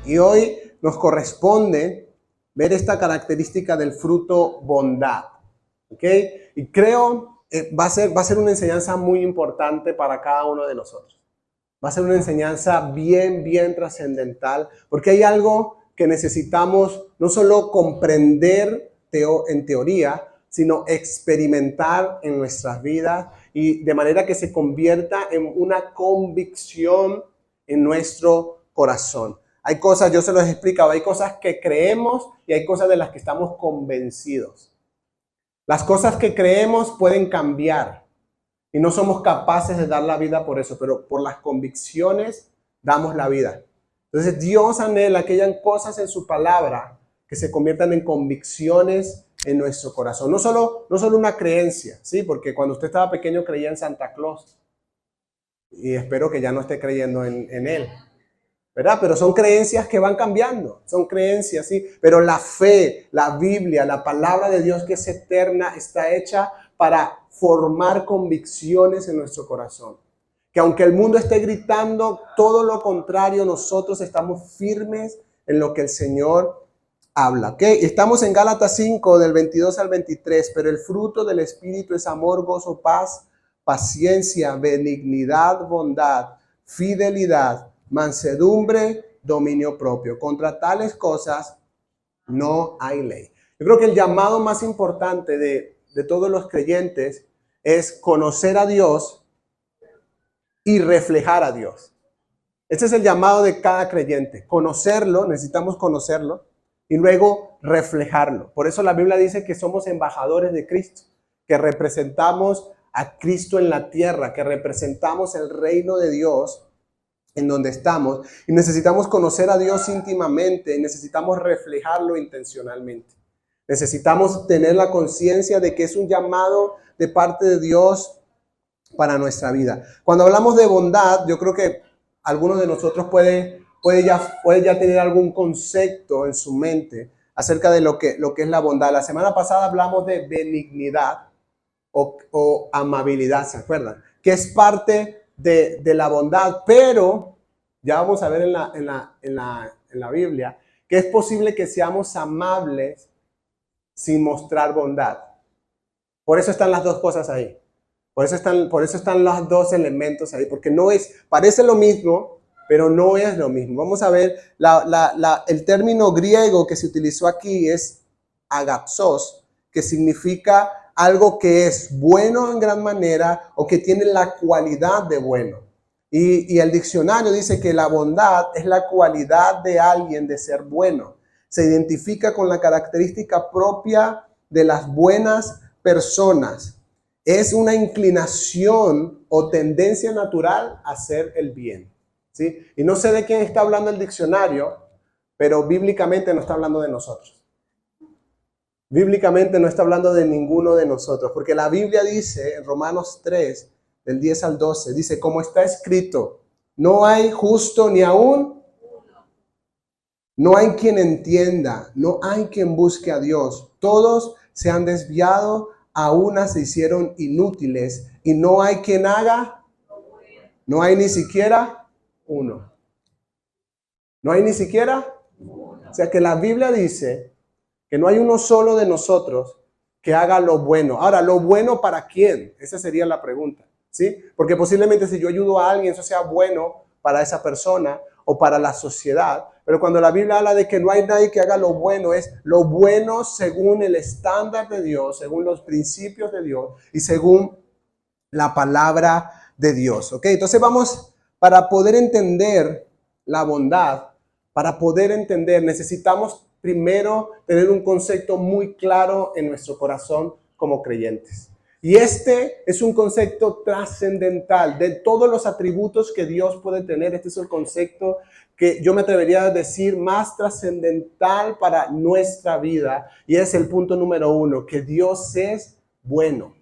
Y hoy nos corresponde ver esta característica del fruto bondad. ¿Ok? Y creo va a ser una enseñanza muy importante para cada uno de nosotros. Va a ser una enseñanza bien trascendental, porque hay algo que necesitamos no solo comprender en teoría, sino experimentar en nuestras vidas y de manera que se convierta en una convicción en nuestro corazón. Hay cosas, yo se los he explicado, hay cosas que creemos y hay cosas de las que estamos convencidos. Las cosas que creemos pueden cambiar y no somos capaces de dar la vida por eso, pero por las convicciones damos la vida. Entonces Dios anhela que hayan cosas en su palabra que se conviertan en convicciones en nuestro corazón. No solo una creencia, ¿sí? Porque cuando usted estaba pequeño creía en Santa Claus y espero que ya no esté creyendo en él, ¿verdad? Pero son creencias que van cambiando, son creencias, ¿sí? Pero la fe, la Biblia, la palabra de Dios que es eterna, está hecha para formar convicciones en nuestro corazón. Que aunque el mundo esté gritando todo lo contrario, nosotros estamos firmes en lo que el Señor habla. ¿Ok? Estamos en Gálatas 5, del 22 al 23, pero el fruto del Espíritu es amor, gozo, paz, paciencia, benignidad, bondad, fidelidad, mansedumbre, dominio propio. Contra tales cosas no hay ley. Yo creo que el llamado más importante de todos los creyentes es conocer a Dios y reflejar a Dios. Este es el llamado de cada creyente. Conocerlo, necesitamos conocerlo y luego reflejarlo. Por eso la Biblia dice que somos embajadores de Cristo, que representamos a Cristo en la tierra, que representamos el reino de Dios en donde estamos, y necesitamos conocer a Dios íntimamente y necesitamos reflejarlo intencionalmente. Necesitamos tener la conciencia de que es un llamado de parte de Dios para nuestra vida. Cuando hablamos de bondad, yo creo que algunos de nosotros puede ya tener algún concepto en su mente acerca de lo que es la bondad. La semana pasada hablamos de benignidad o amabilidad, ¿se acuerdan? Que es parte de la bondad, pero ya vamos a ver en la Biblia que es posible que seamos amables sin mostrar bondad. Por eso están las dos cosas ahí. Por eso están los dos elementos ahí, porque parece lo mismo, pero no es lo mismo. Vamos a ver, el término griego que se utilizó aquí es agapsos, que significa algo que es bueno en gran manera o que tiene la cualidad de bueno. Y el diccionario dice que la bondad es la cualidad de alguien de ser bueno. Se identifica con la característica propia de las buenas personas. Es una inclinación o tendencia natural a hacer el bien, ¿sí? Y no sé de quién está hablando el diccionario, pero bíblicamente no está hablando de nosotros. Bíblicamente no está hablando de ninguno de nosotros, porque la Biblia dice en Romanos 3, del 10 al 12, dice, como está escrito, no hay justo ni aún, no hay quien entienda, no hay quien busque a Dios. Todos se han desviado, a una se hicieron inútiles y no hay quien haga, no hay ni siquiera uno. No hay ni siquiera, o sea que la Biblia dice que no hay uno solo de nosotros que haga lo bueno. Ahora, ¿lo bueno para quién? Esa sería la pregunta, ¿sí? Porque posiblemente si yo ayudo a alguien, eso sea bueno para esa persona o para la sociedad. Pero cuando la Biblia habla de que no hay nadie que haga lo bueno, es lo bueno según el estándar de Dios, según los principios de Dios y según la palabra de Dios. ¿Ok? Entonces para poder entender la bondad, para poder entender, necesitamos primero tener un concepto muy claro en nuestro corazón como creyentes. Y este es un concepto trascendental de todos los atributos que Dios puede tener. Este es el concepto que yo me atrevería a decir más trascendental para nuestra vida. Y es el punto número 1, que Dios es bueno.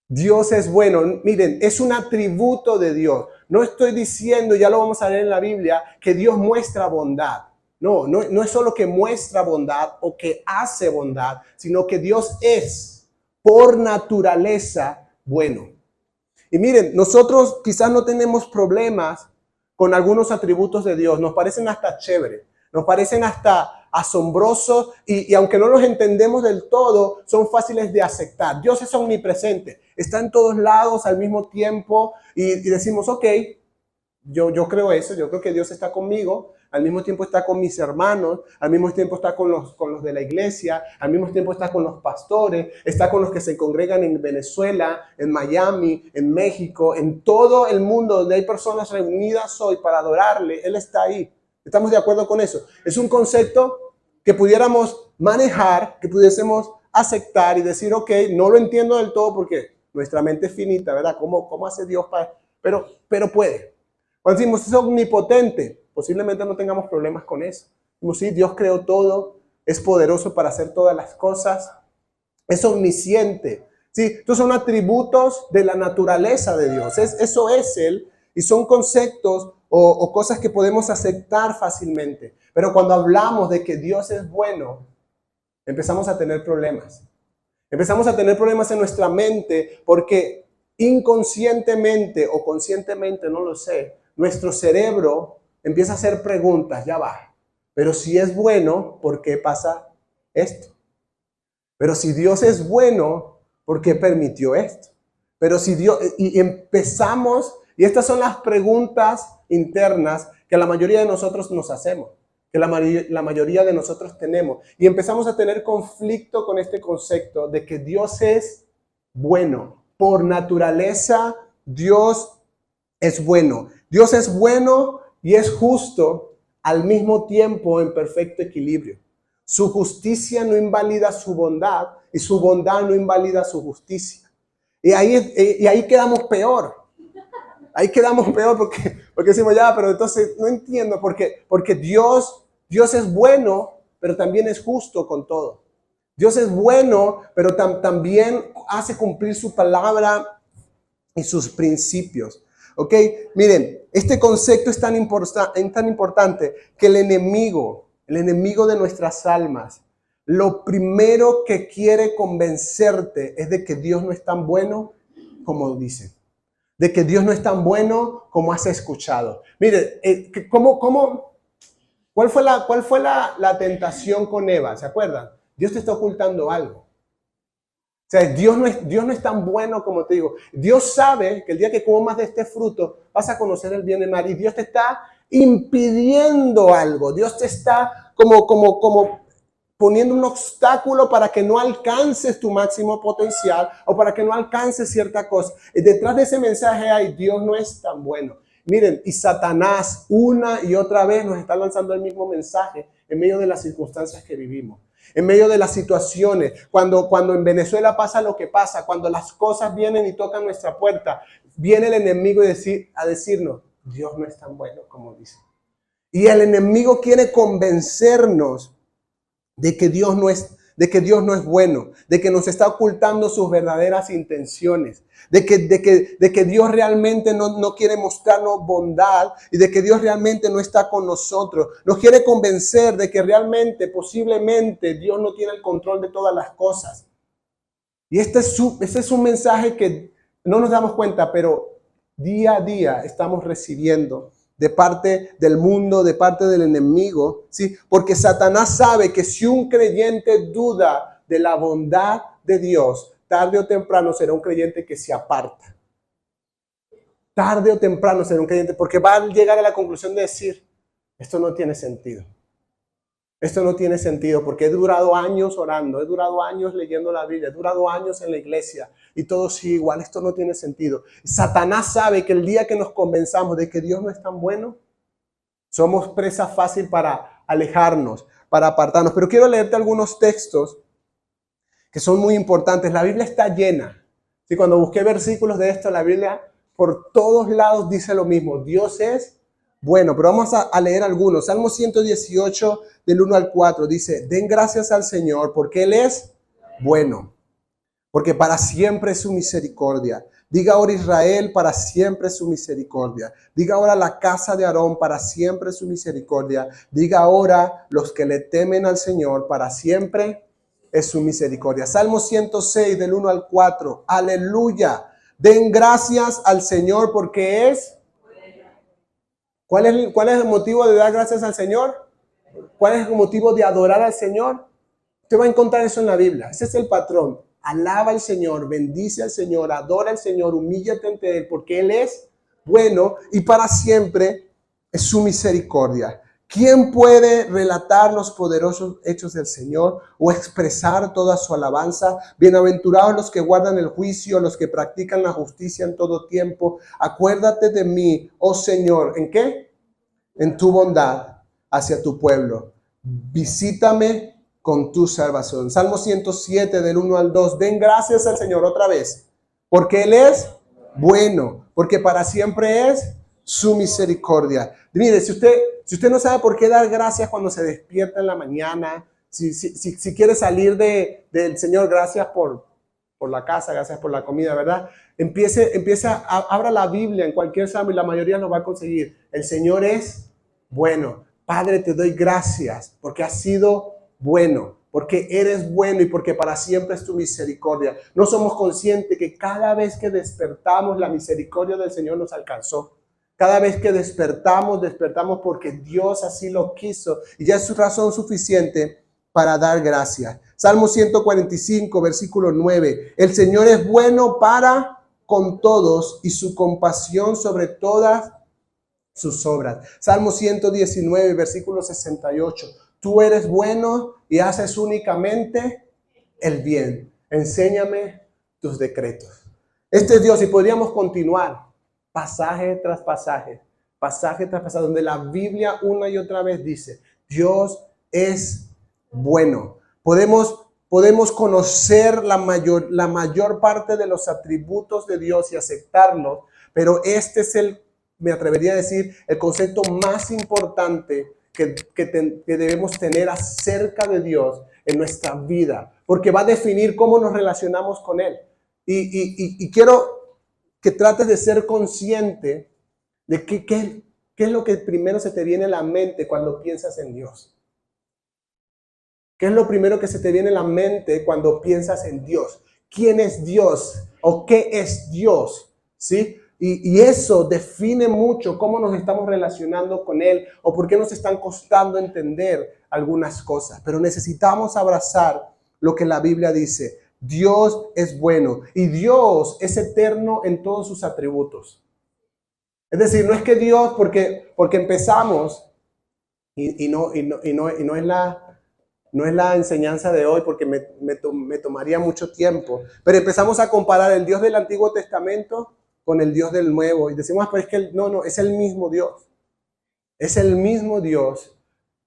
Dios es bueno. Miren, es un atributo de Dios. No estoy diciendo, ya lo vamos a ver en la Biblia, que Dios muestra bondad. No es solo que muestra bondad o que hace bondad, sino que Dios es por naturaleza bueno. Y miren, nosotros quizás no tenemos problemas con algunos atributos de Dios, nos parecen hasta chévere, nos parecen hasta asombrosos y aunque no los entendemos del todo, son fáciles de aceptar. Dios es omnipresente, está en todos lados al mismo tiempo y decimos, ok, yo creo eso, yo creo que Dios está conmigo, al mismo tiempo está con mis hermanos, al mismo tiempo está con los de la iglesia, al mismo tiempo está con los pastores, está con los que se congregan en Venezuela, en Miami, en México, en todo el mundo donde hay personas reunidas hoy para adorarle, Él está ahí. ¿Estamos de acuerdo con eso? Es un concepto que pudiéramos manejar, que pudiésemos aceptar y decir, ok, no lo entiendo del todo porque nuestra mente es finita, ¿verdad? ¿Cómo hace Dios para...? Pero puede. Cuando decimos es omnipotente, posiblemente no tengamos problemas con eso. Decimos, sí, Dios creó todo, es poderoso para hacer todas las cosas, es omnisciente. ¿Sí? Estos son atributos de la naturaleza de Dios. Eso es Él y son conceptos o cosas que podemos aceptar fácilmente. Pero cuando hablamos de que Dios es bueno, empezamos a tener problemas. Empezamos a tener problemas en nuestra mente porque inconscientemente o conscientemente, no lo sé, nuestro cerebro empieza a hacer preguntas, ya va. Pero si es bueno, ¿por qué pasa esto? Pero si Dios es bueno, ¿por qué permitió esto? Pero si Dios, y empezamos, y estas son las preguntas internas que la mayoría de nosotros nos hacemos, que la mayoría de nosotros tenemos. Y empezamos a tener conflicto con este concepto de que Dios es bueno. Por naturaleza, Dios es bueno. Dios es bueno y es justo al mismo tiempo en perfecto equilibrio. Su justicia no invalida su bondad y su bondad no invalida su justicia. Y ahí quedamos peor. Ahí quedamos peor porque decimos, ya, pero entonces no entiendo porque Dios es bueno, pero también es justo con todo. Dios es bueno, pero también hace cumplir su palabra y sus principios. ¿Ok? Miren, este concepto es tan importante que el enemigo de nuestras almas, lo primero que quiere convencerte es de que Dios no es tan bueno como dicen. De que Dios no es tan bueno como has escuchado. Mire, ¿cuál fue la tentación con Eva? ¿Se acuerdan? Dios te está ocultando algo. O sea, Dios no es tan bueno como te digo. Dios sabe que el día que comas de este fruto vas a conocer el bien y el mal. Y Dios te está impidiendo algo. Dios te está como poniendo un obstáculo para que no alcances tu máximo potencial o para que no alcances cierta cosa. Y detrás de ese mensaje hay, Dios no es tan bueno. Miren, y Satanás una y otra vez nos está lanzando el mismo mensaje en medio de las circunstancias que vivimos. En medio de las situaciones, cuando en Venezuela pasa lo que pasa, cuando las cosas vienen y tocan nuestra puerta, viene el enemigo a decirnos, Dios no es tan bueno como dice. Y el enemigo quiere convencernos de que Dios no es bueno, de que nos está ocultando sus verdaderas intenciones, de que Dios realmente no quiere mostrarnos bondad y de que Dios realmente no está con nosotros. Nos quiere convencer de que realmente, posiblemente, Dios no tiene el control de todas las cosas. Y este es un mensaje que no nos damos cuenta, pero día a día estamos recibiendo de parte del mundo, de parte del enemigo, ¿sí? Porque Satanás sabe que si un creyente duda de la bondad de Dios, tarde o temprano será un creyente que se aparta. Tarde o temprano será un creyente, porque va a llegar a la conclusión de decir, esto no tiene sentido. Esto no tiene sentido porque he durado años orando, he durado años leyendo la Biblia, he durado años en la iglesia y todo sigue igual, esto no tiene sentido. Satanás sabe que el día que nos convenzamos de que Dios no es tan bueno, somos presa fácil para alejarnos, para apartarnos. Pero quiero leerte algunos textos que son muy importantes. La Biblia está llena. ¿Sí? Cuando busqué versículos de esto, la Biblia por todos lados dice lo mismo. Dios es bueno, pero vamos a leer algunos. Salmo 118, del 1 al 4, dice, den gracias al Señor porque Él es bueno, porque para siempre es su misericordia. Diga ahora Israel, para siempre es su misericordia. Diga ahora la casa de Aarón, para siempre es su misericordia. Diga ahora los que le temen al Señor, para siempre es su misericordia. Salmo 106, del 1 al 4, aleluya. Den gracias al Señor porque es ¿Cuál es el motivo de dar gracias al Señor? ¿Cuál es el motivo de adorar al Señor? Usted va a encontrar eso en la Biblia. Ese es el patrón. Alaba al Señor, bendice al Señor, adora al Señor, humíllate ante Él, porque Él es bueno y para siempre es su misericordia. ¿Quién puede relatar los poderosos hechos del Señor o expresar toda su alabanza? Bienaventurados los que guardan el juicio, los que practican la justicia en todo tiempo. Acuérdate de mí, oh Señor. ¿En qué? En tu bondad hacia tu pueblo. Visítame con tu salvación. Salmo 107 del 1 al 2. Den gracias al Señor otra vez, porque Él es bueno, porque para siempre es su misericordia. Mire, si usted no sabe por qué dar gracias cuando se despierta en la mañana, si quiere salir del Señor, gracias por la casa, gracias por la comida, ¿verdad? Abra la Biblia en cualquier salmo y la mayoría lo va a conseguir. El Señor es bueno. Padre, te doy gracias porque has sido bueno, porque eres bueno y porque para siempre es tu misericordia. No somos conscientes que cada vez que despertamos, la misericordia del Señor nos alcanzó. Cada vez que despertamos porque Dios así lo quiso y ya es su razón suficiente para dar gracias. Salmo 145, versículo 9. El Señor es bueno para con todos y su compasión sobre todas sus obras. Salmo 119, versículo 68. Tú eres bueno y haces únicamente el bien. Enséñame tus decretos. Este es Dios y podríamos continuar pasaje tras pasaje, donde la Biblia una y otra vez dice, Dios es bueno. Podemos conocer la mayor parte de los atributos de Dios y aceptarlos, pero este es me atrevería a decir, el concepto más importante que debemos tener acerca de Dios en nuestra vida, porque va a definir cómo nos relacionamos con Él. Y quiero que trates de ser consciente de qué es lo que primero se te viene a la mente cuando piensas en Dios. ¿Qué es lo primero que se te viene a la mente cuando piensas en Dios? ¿Quién es Dios? ¿O qué es Dios? ¿Sí? Y eso define mucho cómo nos estamos relacionando con Él o por qué nos están costando entender algunas cosas. Pero necesitamos abrazar lo que la Biblia dice. Dios es bueno y Dios es eterno en todos sus atributos. Es decir, no es que Dios, porque empezamos, y no es la enseñanza de hoy, porque me tomaría mucho tiempo, pero empezamos a comparar el Dios del Antiguo Testamento con el Dios del Nuevo, y decimos, pero es que no, es el mismo Dios. Es el mismo Dios,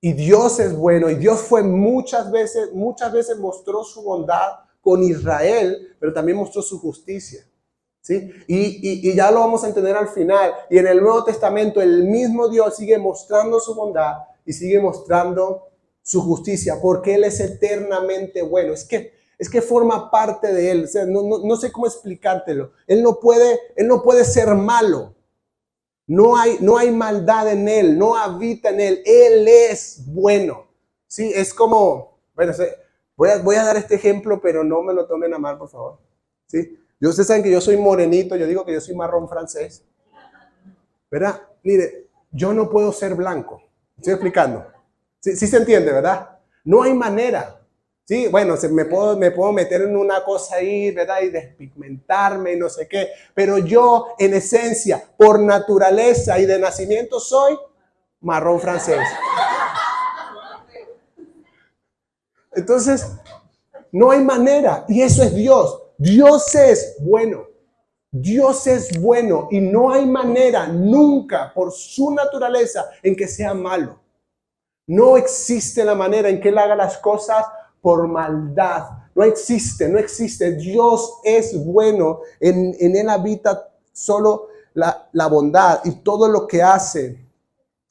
y Dios es bueno, y Dios fue muchas veces mostró su bondad con Israel, pero también mostró su justicia. ¿Sí? Y ya lo vamos a entender al final. Y en el Nuevo Testamento el mismo Dios sigue mostrando su bondad y sigue mostrando su justicia, porque Él es eternamente bueno. Es que forma parte de Él. O sea, no sé cómo explicártelo. Él no puede ser malo. No hay maldad en Él, no habita en Él. Él es bueno. ¿Sí? Es como, bueno, voy a dar este ejemplo, pero no me lo tomen a mal, por favor. ¿Sí? Ustedes saben que yo soy morenito, yo digo que yo soy marrón francés. ¿Verdad? Mire, yo no puedo ser blanco. Estoy explicando. Sí se entiende, ¿verdad? No hay manera. Sí, bueno, me puedo meter en una cosa ahí, ¿verdad? Y despigmentarme y no sé qué. Pero yo, en esencia, por naturaleza y de nacimiento, soy marrón francés. Entonces, no hay manera. Y eso es Dios. Dios es bueno. Dios es bueno y no hay manera nunca por su naturaleza en que sea malo. No existe la manera en que Él haga las cosas por maldad. No existe. Dios es bueno. En Él habita solo la bondad y todo lo que hace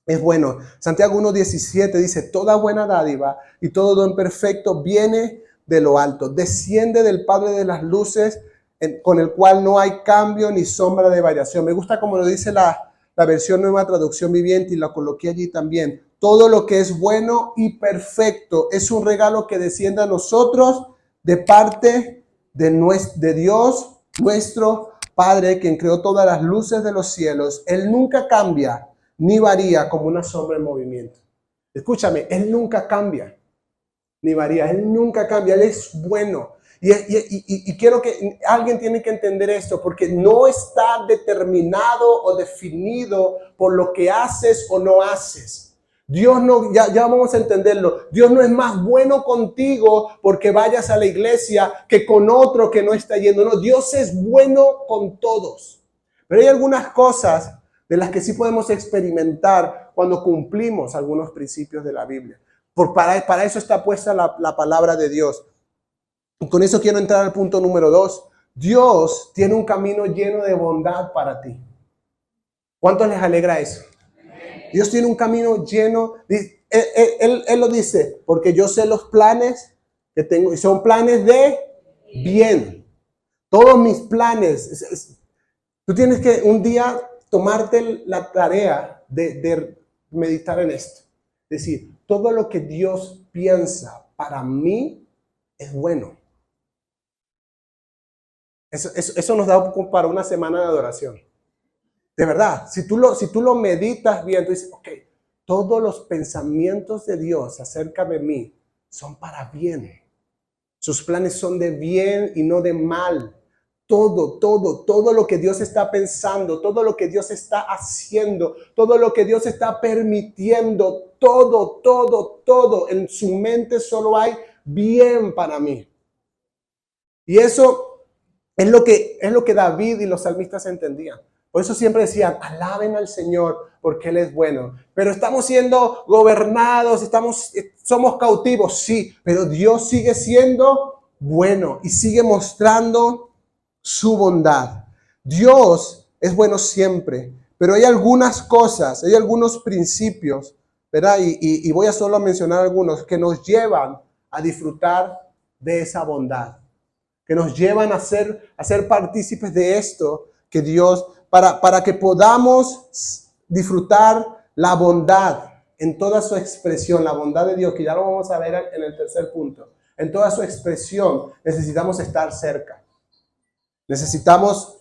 es bueno. Santiago 1:17 dice, toda buena dádiva y todo don perfecto viene de lo alto. Desciende del Padre de las luces, con el cual no hay cambio ni sombra de variación. Me gusta como lo dice la versión Nueva Traducción Viviente y la coloqué allí también. Todo lo que es bueno y perfecto es un regalo que desciende a nosotros de parte de Dios, nuestro Padre, quien creó todas las luces de los cielos. Él nunca cambia ni varía como una sombra en movimiento. Escúchame, Él nunca cambia, ni varía. Él nunca cambia, Él es bueno. Y quiero que alguien tiene que entender esto, porque no está determinado o definido por lo que haces o no haces. Dios no, ya vamos a entenderlo. Dios no es más bueno contigo porque vayas a la iglesia que con otro que no está yendo. No, Dios es bueno con todos. Pero hay algunas cosas de las que sí podemos experimentar cuando cumplimos algunos principios de la Biblia. Para eso está puesta la palabra de Dios. Y con eso quiero entrar al punto número 2. Dios tiene un camino lleno de bondad para ti. ¿Cuántos les alegra eso? Dios tiene un camino lleno. Él lo dice, porque yo sé los planes que tengo y son planes de bien. Todos mis planes. Tú tienes que un día tomarte la tarea de meditar en esto. Es decir, todo lo que Dios piensa para mí es bueno. Eso nos da para una semana de adoración. De verdad, si tú lo meditas bien, tú dices, ok, todos los pensamientos de Dios acerca de mí son para bien. Sus planes son de bien y no de mal. Todo lo que Dios está pensando, todo lo que Dios está haciendo, todo lo que Dios está permitiendo, todo, en su mente solo hay bien para mí. Y eso es lo que David y los salmistas entendían. Por eso siempre decían, alaben al Señor porque Él es bueno. Pero estamos siendo gobernados, somos cautivos, sí, pero Dios sigue siendo bueno y sigue mostrando su bondad. Dios es bueno siempre, pero hay algunas cosas, hay algunos principios, ¿verdad? Y voy a solo mencionar algunos que nos llevan a disfrutar de esa bondad, que nos llevan a ser partícipes de esto, que Dios, para que podamos disfrutar la bondad en toda su expresión, la bondad de Dios, que ya lo vamos a ver en el tercer punto. En toda su expresión necesitamos estar cerca. Necesitamos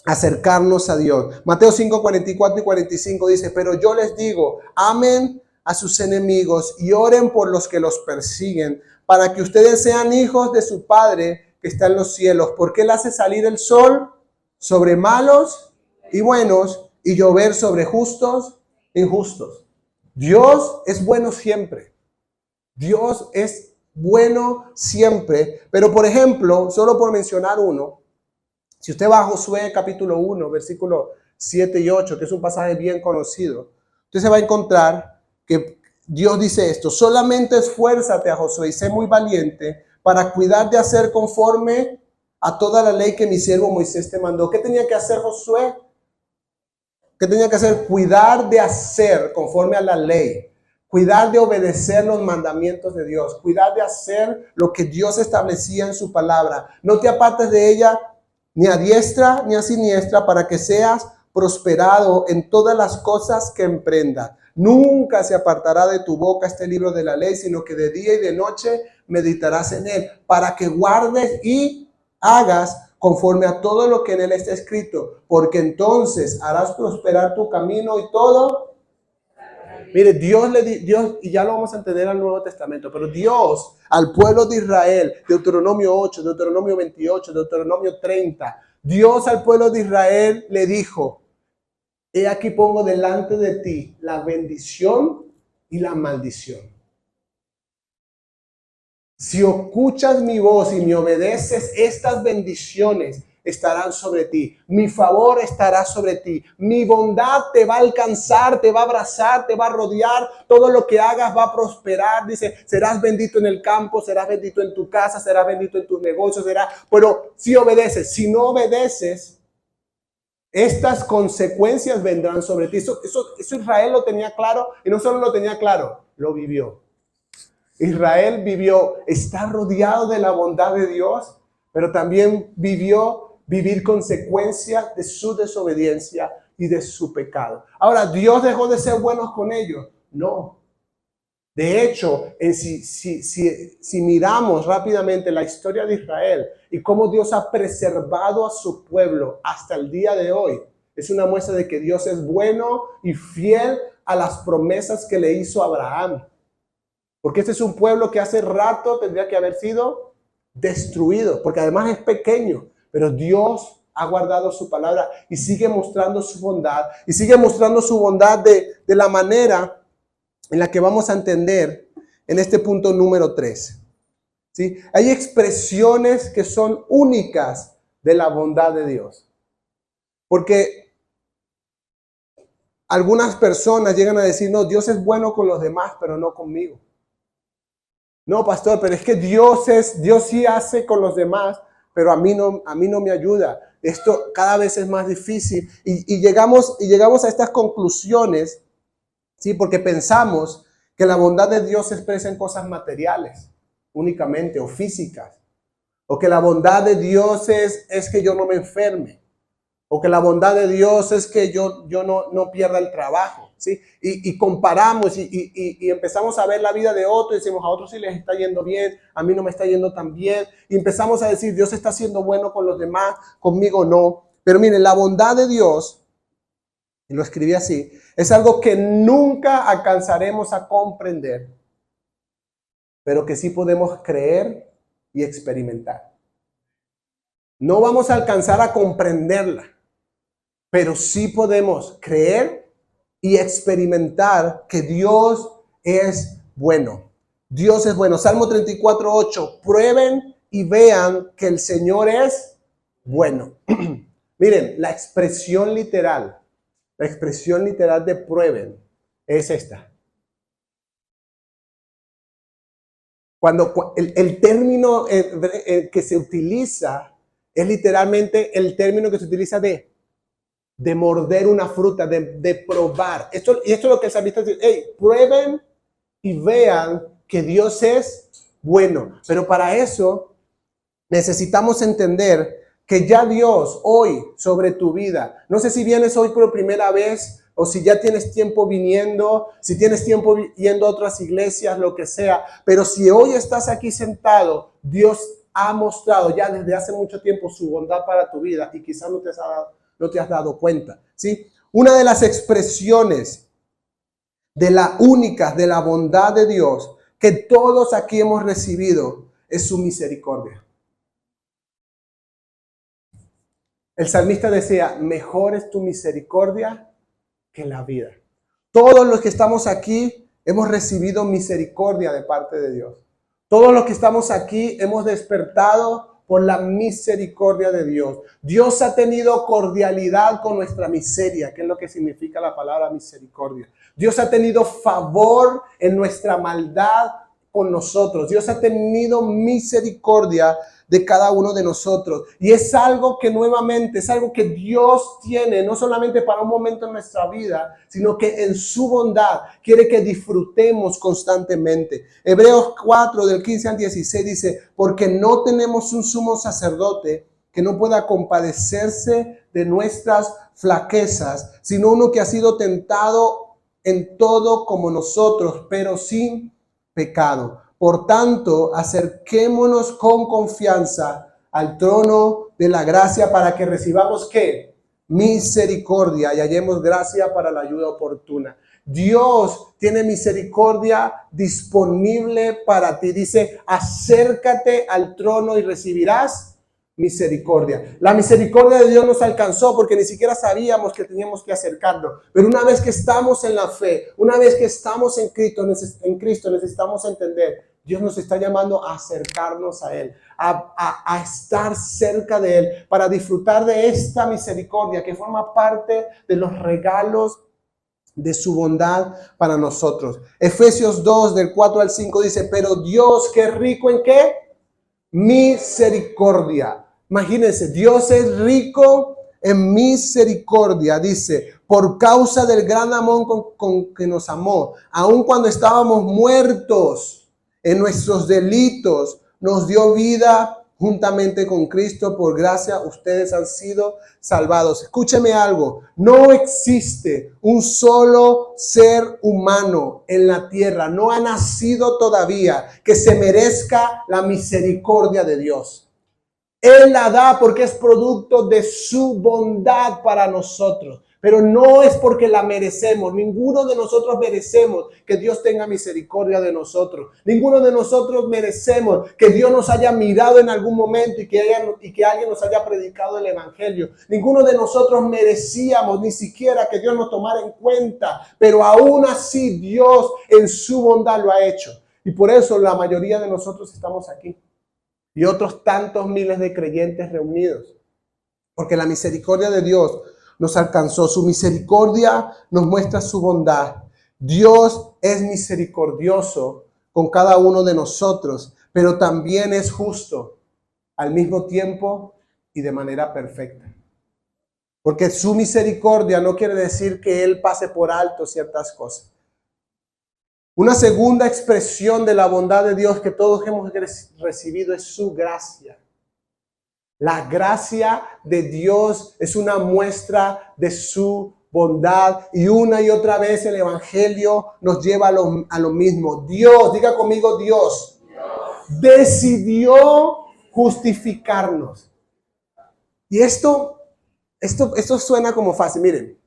acercarnos a Dios. Mateo 5, 44 y 45 dice, pero yo les digo, amen a sus enemigos y oren por los que los persiguen, para que ustedes sean hijos de su Padre que está en los cielos, porque Él hace salir el sol sobre malos y buenos y llover sobre justos e injustos. Dios es bueno siempre. Dios es bueno siempre. Pero por ejemplo, solo por mencionar uno, si usted va a Josué capítulo 1, versículo 7 y 8, que es un pasaje bien conocido, usted se va a encontrar que Dios dice esto, solamente esfuérzate a Josué y sé muy valiente para cuidar de hacer conforme a toda la ley que mi siervo Moisés te mandó. ¿Qué tenía que hacer Josué? ¿Qué tenía que hacer? Cuidar de hacer conforme a la ley. Cuidar de obedecer los mandamientos de Dios. Cuidar de hacer lo que Dios establecía en su palabra. No te apartes de ella ni a diestra ni a siniestra para que seas prosperado en todas las cosas que emprendas. Nunca se apartará de tu boca este libro de la ley, sino que de día y de noche meditarás en él, para que guardes y hagas conforme a todo lo que en él está escrito, porque entonces harás prosperar tu camino y todo. Mire, Dios, y ya lo vamos a entender al Nuevo Testamento, pero Dios al pueblo de Israel, Deuteronomio 8, Deuteronomio 28, Deuteronomio 30, Dios al pueblo de Israel le dijo, he aquí pongo delante de ti la bendición y la maldición. Si escuchas mi voz y me obedeces, estas bendiciones estarán sobre ti. Mi favor estará sobre ti. Mi bondad te va a alcanzar, te va a abrazar, te va a rodear. Todo lo que hagas va a prosperar. Dice, serás bendito en el campo, serás bendito en tu casa, serás bendito en tus negocios. Pero si obedeces, si no obedeces, estas consecuencias vendrán sobre ti. Eso Israel lo tenía claro, y no solo lo tenía claro, lo vivió. Israel vivió estar rodeado de la bondad de Dios, pero también vivió vivir consecuencias de su desobediencia y de su pecado. Ahora, ¿Dios dejó de ser bueno con ellos? No. De hecho, si miramos rápidamente la historia de Israel y cómo Dios ha preservado a su pueblo hasta el día de hoy, Es una muestra de que Dios es bueno y fiel a las promesas que le hizo a Abraham. Porque este es un pueblo que hace rato tendría que haber sido destruido, porque además es pequeño, pero Dios ha guardado su palabra y sigue mostrando su bondad, y sigue mostrando su bondad de la manera en la que vamos a entender en este punto número 3. ¿Sí? Hay expresiones que son únicas de la bondad de Dios. Porque algunas personas llegan a decir, no, Dios es bueno con los demás, pero no conmigo. No, pastor, pero es que Dios sí hace con los demás, pero a mí no me ayuda. Esto cada vez es más difícil y llegamos a estas conclusiones, ¿sí? Porque pensamos que la bondad de Dios se expresa en cosas materiales únicamente o físicas, o que la bondad de Dios es que yo no me enferme, o que la bondad de Dios es que yo no pierda el trabajo, ¿sí? Y comparamos y empezamos a ver la vida de otro y decimos, a otros sí les está yendo bien, a mí no me está yendo tan bien. Y empezamos a decir, Dios está siendo bueno con los demás, conmigo no. Pero miren, la bondad de Dios, y lo escribí así, es algo que nunca alcanzaremos a comprender, pero que sí podemos creer y experimentar. No vamos a alcanzar a comprenderla, pero sí podemos creer y experimentar que Dios es bueno. Dios es bueno. Salmo 34:8. Prueben y vean que el Señor es bueno. Miren, la expresión literal de prueben es esta. Cuando el término que se utiliza es literalmente el término que se utiliza de morder una fruta, de probar. Y esto es lo que el salmista dice, hey, prueben y vean que Dios es bueno. Pero para eso necesitamos entender que ya Dios hoy sobre tu vida, no sé si vienes hoy por primera vez o si ya tienes tiempo viniendo, si tienes tiempo yendo a otras iglesias, lo que sea, pero si hoy estás aquí sentado, Dios ha mostrado ya desde hace mucho tiempo su bondad para tu vida y quizás no te has dado cuenta, ¿sí? Una de las expresiones de la bondad de Dios que todos aquí hemos recibido es su misericordia. El salmista decía, mejor es tu misericordia que la vida. Todos los que estamos aquí hemos recibido misericordia de parte de Dios. Todos los que estamos aquí hemos despertado por la misericordia de Dios. Dios ha tenido cordialidad con nuestra miseria, que es lo que significa la palabra misericordia. Dios ha tenido favor en nuestra maldad con nosotros. Dios ha tenido misericordia de cada uno de nosotros. Y es algo que nuevamente, es algo que Dios tiene, no solamente para un momento en nuestra vida, sino que en su bondad quiere que disfrutemos constantemente. Hebreos 4, del 15 al 16 dice, porque no tenemos un sumo sacerdote que no pueda compadecerse de nuestras flaquezas, sino uno que ha sido tentado en todo como nosotros, pero sin pecado. Por tanto, acerquémonos con confianza al trono de la gracia para que recibamos ¿qué? Misericordia y hallemos gracia para la ayuda oportuna. Dios tiene misericordia disponible para ti. Dice, acércate al trono y recibirás misericordia. La misericordia de Dios nos alcanzó porque ni siquiera sabíamos que teníamos que acercarnos. Pero una vez que estamos en la fe, una vez que estamos en Cristo necesitamos entender, Dios nos está llamando a acercarnos a Él, a estar cerca de Él, para disfrutar de esta misericordia que forma parte de los regalos de su bondad para nosotros. Efesios 2, del 4 al 5 dice, pero Dios, ¿qué rico en qué? Misericordia. Imagínense, Dios es rico en misericordia, dice, por causa del gran amor con que nos amó, aun cuando estábamos muertos en nuestros delitos, nos dio vida juntamente con Cristo. Por gracia ustedes han sido salvados. Escúcheme algo, no existe un solo ser humano en la tierra, no ha nacido todavía que se merezca la misericordia de Dios. Él la da porque es producto de su bondad para nosotros. Pero no es porque la merecemos. Ninguno de nosotros merecemos que Dios tenga misericordia de nosotros. Ninguno de nosotros merecemos que Dios nos haya mirado en algún momento y que alguien nos haya predicado el evangelio. Ninguno de nosotros merecíamos ni siquiera que Dios nos tomara en cuenta. Pero aún así Dios en su bondad lo ha hecho. Y por eso la mayoría de nosotros estamos aquí. Y otros tantos miles de creyentes reunidos. Porque la misericordia de Dios nos alcanzó. Su misericordia nos muestra su bondad. Dios es misericordioso con cada uno de nosotros, pero también es justo al mismo tiempo y de manera perfecta. Porque su misericordia no quiere decir que Él pase por alto ciertas cosas. Una segunda expresión de la bondad de Dios que todos hemos recibido es su gracia. La gracia de Dios es una muestra de su bondad y una y otra vez el evangelio nos lleva a lo mismo. Dios, diga conmigo Dios, decidió justificarnos. Y esto suena como fácil. Miren,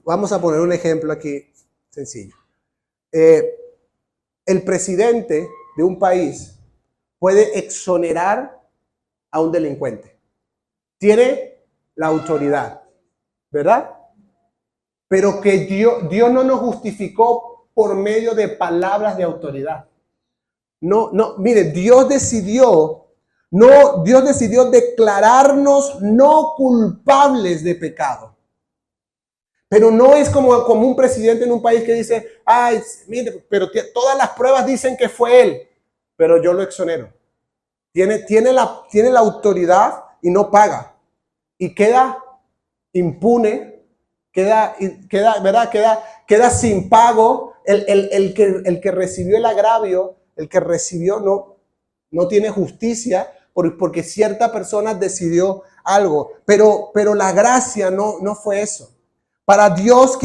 vamos a poner un ejemplo aquí sencillo. El presidente de un país puede exonerar a un delincuente. Tiene la autoridad, ¿verdad? Pero que Dios no nos justificó por medio de palabras de autoridad. No, mire, Dios decidió declararnos no culpables de pecado. Pero no es como un presidente en un país que dice, ay, mire, pero todas las pruebas dicen que fue él, pero yo lo exonero. Tiene la autoridad y no paga. Y queda impune, ¿verdad? Queda sin pago. El que recibió el agravio, el que recibió no tiene justicia porque cierta persona decidió algo. Pero la gracia no fue eso. Para Dios,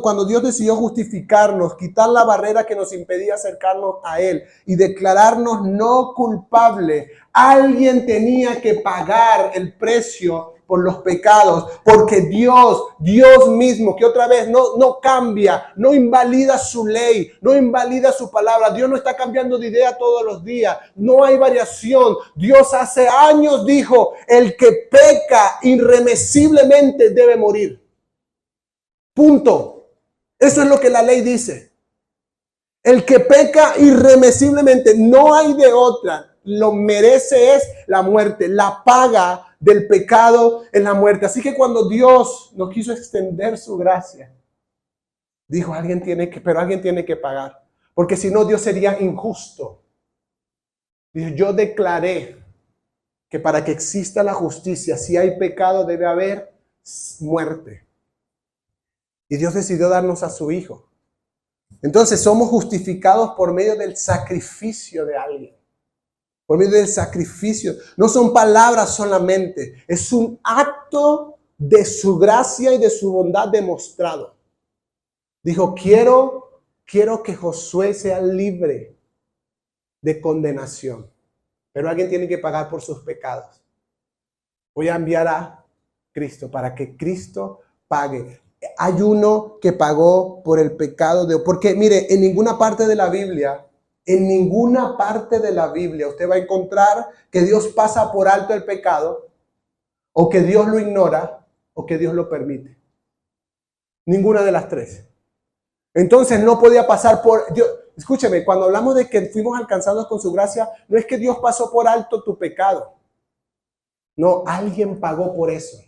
cuando Dios decidió justificarnos, quitar la barrera que nos impedía acercarnos a Él y declararnos no culpable, alguien tenía que pagar el precio por los pecados, porque Dios mismo, que otra vez no cambia, no invalida su ley, no invalida su palabra. Dios no está cambiando de idea todos los días, no hay variación. Dios hace años dijo, el que peca irremisiblemente debe morir. Punto. Eso es lo que la ley dice. El que peca irremisiblemente, no hay de otra, lo merece es la muerte. La paga del pecado es la muerte. Así que cuando Dios nos quiso extender su gracia, dijo, alguien tiene que pagar. Porque si no, Dios sería injusto. Dijo, yo declaré que para que exista la justicia, si hay pecado, debe haber muerte. Y Dios decidió darnos a su Hijo. Entonces somos justificados por medio del sacrificio de alguien. Por medio del sacrificio. No son palabras solamente. Es un acto de su gracia y de su bondad demostrado. Dijo, quiero que Josué sea libre de condenación. Pero alguien tiene que pagar por sus pecados. Voy a enviar a Cristo para que Cristo pague. Hay uno que pagó por el pecado porque mire, en ninguna parte de la Biblia usted va a encontrar que Dios pasa por alto el pecado, o que Dios lo ignora, o que Dios lo permite. Ninguna de las tres. Entonces no podía pasar por Dios. Escúcheme, cuando hablamos de que fuimos alcanzados con su gracia, no es que Dios pasó por alto tu pecado. No, alguien pagó por eso.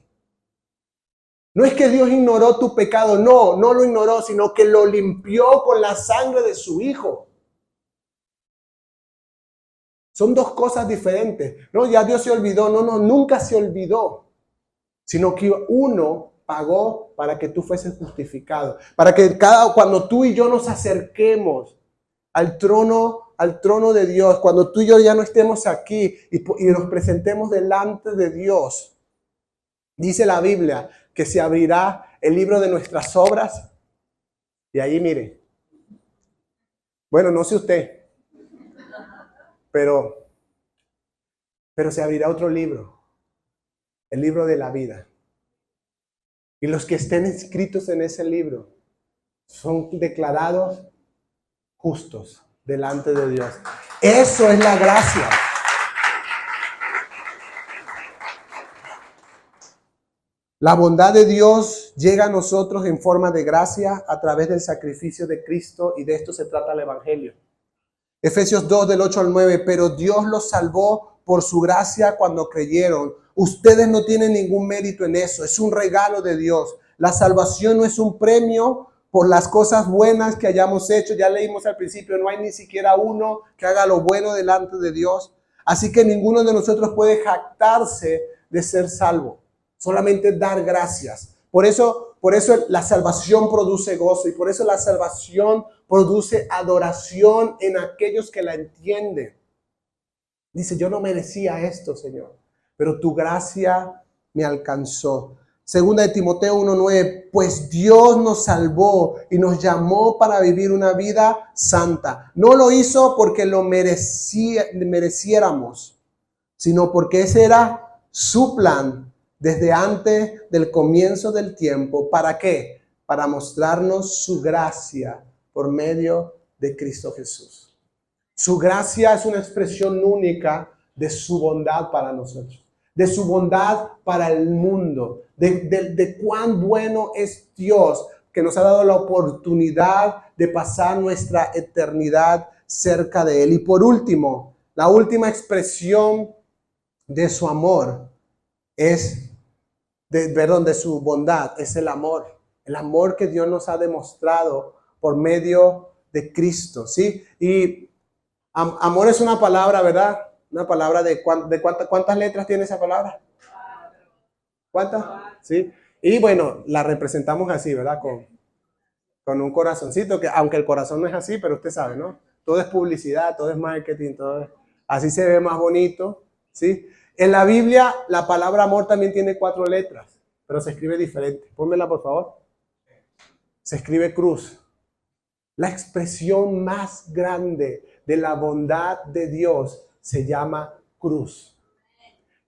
No es que Dios ignoró tu pecado, no lo ignoró, sino que lo limpió con la sangre de su Hijo. Son dos cosas diferentes. No, ya Dios se olvidó. No, nunca se olvidó. Sino que uno pagó para que tú fueses justificado. Para que cuando tú y yo nos acerquemos al trono de Dios, cuando tú y yo ya no estemos aquí y nos presentemos delante de Dios, dice la Biblia que se abrirá el libro de nuestras obras. Y ahí mire. Bueno, no sé usted, pero pero se abrirá otro libro, el libro de la vida. Y los que estén inscritos en ese libro son declarados justos delante de Dios. Eso es la gracia. La bondad de Dios llega a nosotros en forma de gracia a través del sacrificio de Cristo, y de esto se trata el Evangelio. Efesios 2 del 8 al 9, pero Dios los salvó por su gracia cuando creyeron. Ustedes no tienen ningún mérito en eso, es un regalo de Dios. La salvación no es un premio por las cosas buenas que hayamos hecho. Ya leímos al principio, no hay ni siquiera uno que haga lo bueno delante de Dios. Así que ninguno de nosotros puede jactarse de ser salvo, solamente dar gracias. Por eso la salvación produce gozo, y por eso la salvación produce adoración en aquellos que la entienden. Dice, yo no merecía esto, Señor, pero tu gracia me alcanzó. Segunda de Timoteo 1:9, pues Dios nos salvó y nos llamó para vivir una vida santa. No lo hizo porque lo mereciéramos, sino porque ese era su plan desde antes del comienzo del tiempo. ¿Para qué? Para mostrarnos su gracia por medio de Cristo Jesús. Su gracia es una expresión única de su bondad para nosotros, de su bondad para el mundo, de cuán bueno es Dios, que nos ha dado la oportunidad de pasar nuestra eternidad cerca de Él. Y por último, la última expresión de su amor de su bondad es el amor que Dios nos ha demostrado por medio de Cristo, ¿sí? Y amor es una palabra, ¿verdad? Una palabra ¿cuántas letras tiene esa palabra? ¿Cuántas? Sí. Y bueno, la representamos así, ¿verdad? Con un corazoncito, que aunque el corazón no es así, pero usted sabe, ¿no? Todo es publicidad, todo es marketing, así se ve más bonito, ¿sí? En la Biblia, la palabra amor también tiene 4 letras, pero se escribe diferente. Pónmela, por favor. Se escribe cruz. La expresión más grande de la bondad de Dios se llama cruz.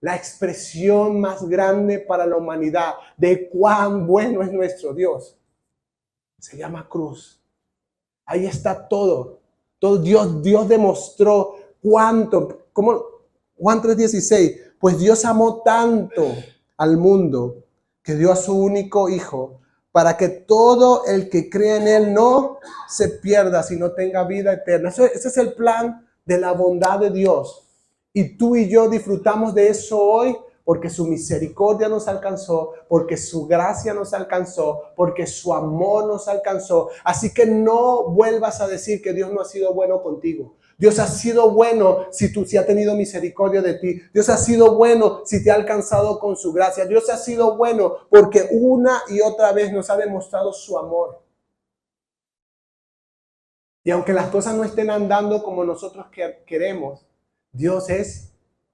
La expresión más grande para la humanidad de cuán bueno es nuestro Dios se llama cruz. Ahí está todo. Todo Dios demostró cuánto. Como Juan 3:16. Pues Dios amó tanto al mundo que dio a su único hijo para que todo el que cree en él no se pierda, sino tenga vida eterna. Ese es el plan de la bondad de Dios. Y tú y yo disfrutamos de eso hoy porque su misericordia nos alcanzó, porque su gracia nos alcanzó, porque su amor nos alcanzó. Así que no vuelvas a decir que Dios no ha sido bueno contigo. Dios ha sido bueno si ha tenido misericordia de ti. Dios ha sido bueno si te ha alcanzado con su gracia. Dios ha sido bueno porque una y otra vez nos ha demostrado su amor. Y aunque las cosas no estén andando como nosotros queremos, Dios es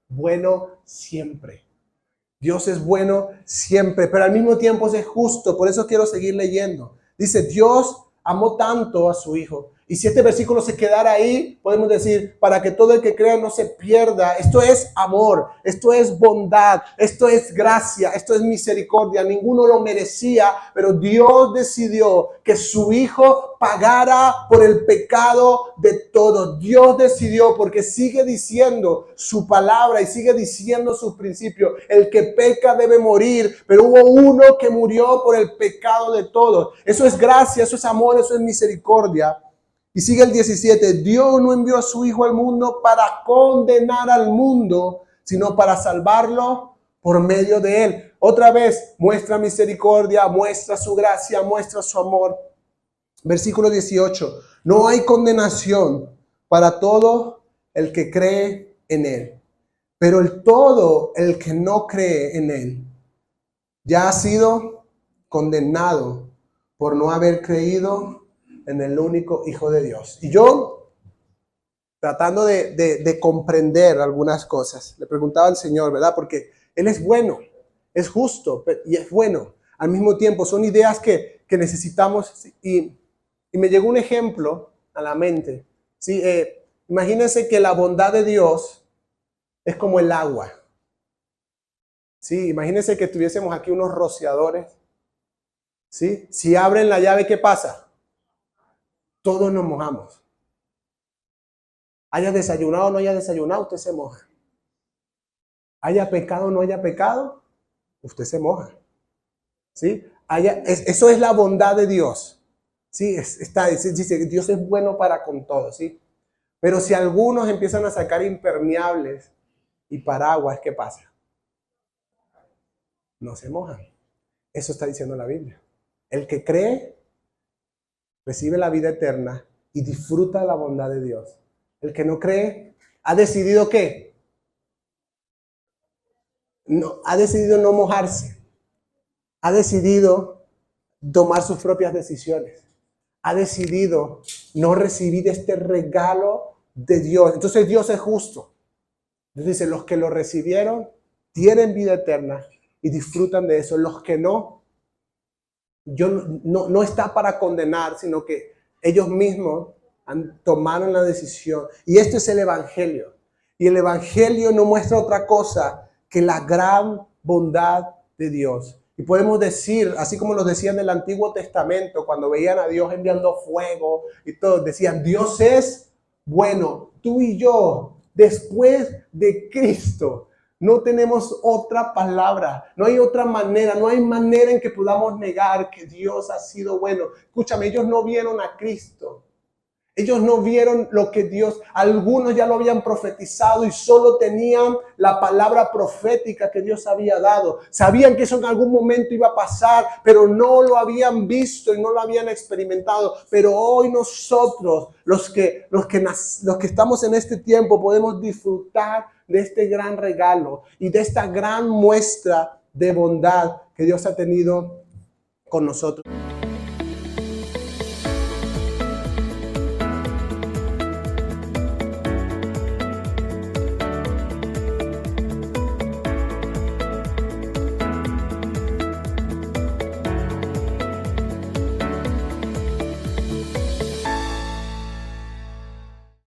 bueno siempre. Dios es bueno siempre, pero al mismo tiempo es justo. Por eso quiero seguir leyendo. Dice, Dios amó tanto a su Hijo. Y si este versículo se quedara ahí, podemos decir, para que todo el que crea no se pierda. Esto es amor, esto es bondad, esto es gracia, esto es misericordia. Ninguno lo merecía, pero Dios decidió que su Hijo pagara por el pecado de todos. Dios decidió, porque sigue diciendo su palabra y sigue diciendo sus principios. El que peca debe morir, pero hubo uno que murió por el pecado de todos. Eso es gracia, eso es amor, eso es misericordia. Y sigue el 17, Dios no envió a su Hijo al mundo para condenar al mundo, sino para salvarlo por medio de él. Otra vez, muestra misericordia, muestra su gracia, muestra su amor. Versículo 18, no hay condenación para todo el que cree en él, pero todo el que no cree en él ya ha sido condenado por no haber creído en el único Hijo de Dios. Y yo, tratando de comprender algunas cosas, le preguntaba al Señor, ¿verdad? Porque Él es bueno, es justo y es bueno. Al mismo tiempo, son ideas que necesitamos. Y me llegó un ejemplo a la mente. ¿Sí? Imagínense que la bondad de Dios Es como el agua. Sí, imagínense que tuviésemos aquí unos rociadores. ¿Sí? Si abren la llave, ¿qué pasa? Todos nos mojamos. Haya desayunado o no haya desayunado, usted se moja. Haya pecado o no haya pecado, usted se moja. ¿Sí? Eso es la bondad de Dios. ¿Sí? Dice, Dios es bueno para con todos. ¿Sí? Pero si algunos empiezan a sacar impermeables y paraguas, ¿qué pasa? No se mojan. Eso está diciendo la Biblia. El que cree, recibe la vida eterna y disfruta la bondad de Dios. El que no cree, ha decidido ¿qué? No, ha decidido no mojarse. Ha decidido tomar sus propias decisiones. Ha decidido no recibir este regalo de Dios. Entonces Dios es justo. Dios dice, los que lo recibieron tienen vida eterna y disfrutan de eso. Los que no, no está para condenar, sino que ellos mismos tomaron la decisión. Y esto es el Evangelio. Y el Evangelio no muestra otra cosa que la gran bondad de Dios. Y podemos decir, así como lo decían en el Antiguo Testamento, cuando veían a Dios enviando fuego y todo, decían, Dios es bueno. Tú y yo, después de Cristo, no tenemos otra palabra, no hay otra manera, no hay manera en que podamos negar que Dios ha sido bueno. Escúchame, ellos no vieron a Cristo. Ellos no vieron lo que Dios, algunos ya lo habían profetizado y solo tenían la palabra profética que Dios había dado. Sabían que eso en algún momento iba a pasar, pero no lo habían visto y no lo habían experimentado. Pero hoy nosotros, los que estamos en este tiempo, podemos disfrutar de este gran regalo y de esta gran muestra de bondad que Dios ha tenido con nosotros.